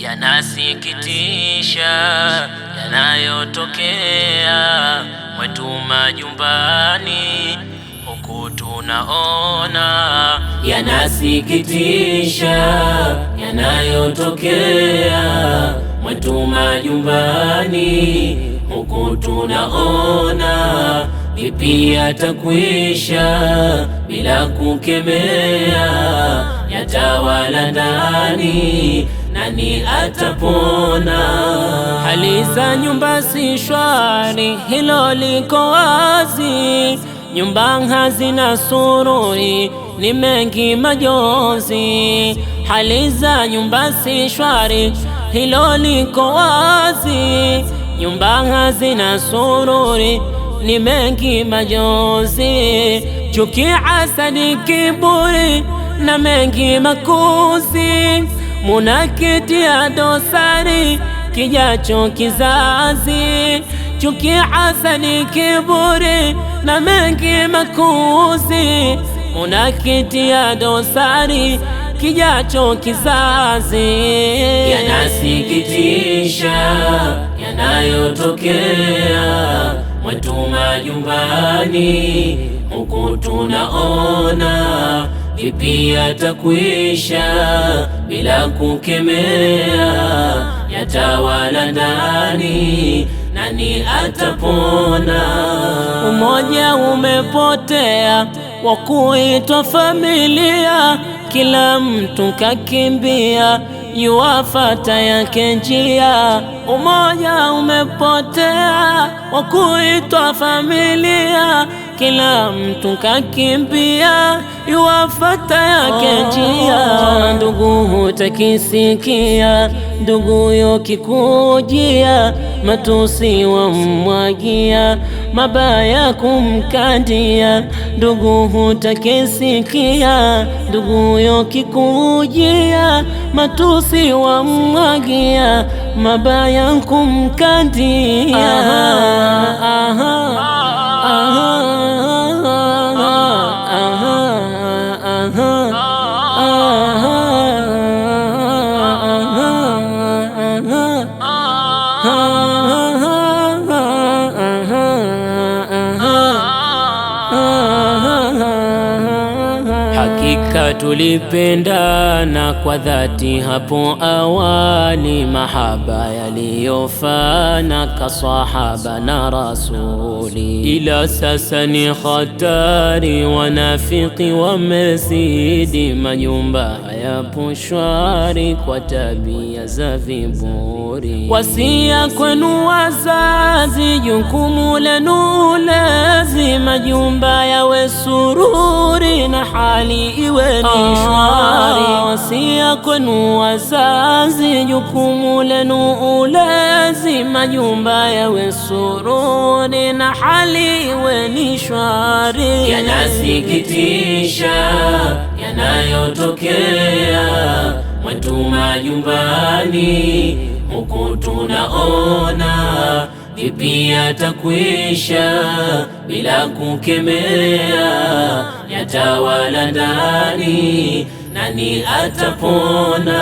Yanasikitisha yanayotokea mwetu majumbani, huku tunaona. Yanasikitisha yanayotokea mwetu majumbani, huku tunaona. Vipi yatakwisha bila kukemea? Yatawala ndani, nani atapona? Hali za nyumba si shwari, hilo liko wazi. Nyumba hazina sururi, ni mengi majonzi. Hali za nyumba si shwari, hilo liko wazi. Nyumba hazina sururi, ni mengi majonzi. Chuki, hasadi, kiburi na mengi makuzi, munakitia dosari kijacho kizazi. Chuki, hasadi, kiburi na mengi makuzi, munakitia dosari kijacho kizazi. Yanasikitisha yanayotokea mwetu majumbani, huku tunaona. Vipi yatakwisha bila kukemea? Yatawala ndani, nani atapona? Umoja umepotea wa kuitwa familia, kila mtu kakimbia yuwafata yake njia. Umoja umepotea wa kuitwa familia, kila mtu kakimbia yuwafata yake njia. Ndugu hutakisikia, ndugu yokikujia, matusi wamwagia, mabaya kumkandia. Ndugu hutakisikia, ndugu yokikujia, matusi wamwagia, mabaya kumkandia. Hakika tulipendana kwa dhati hapo awali, mahaba yaliyofana kasahaba na rasuli. Ila sasa ni hatari, wanafiki wamezidi, majumba hayapo shwari kwa tabia za viburi. Wasia kwenu wazazi, jukumu lenu lezi, majumba yawe sururi na hali iwe ni shwari. Wasia kwenu wazazi, jukumu lenu ulezi, majumba yawe sururi na hali iwe ni shwari. Yanasikitisha yanayotokea mwetu majumbani, huku tunaona. Vipi yatakwisha bila kukemea? Yatawala ndani, nani atapona?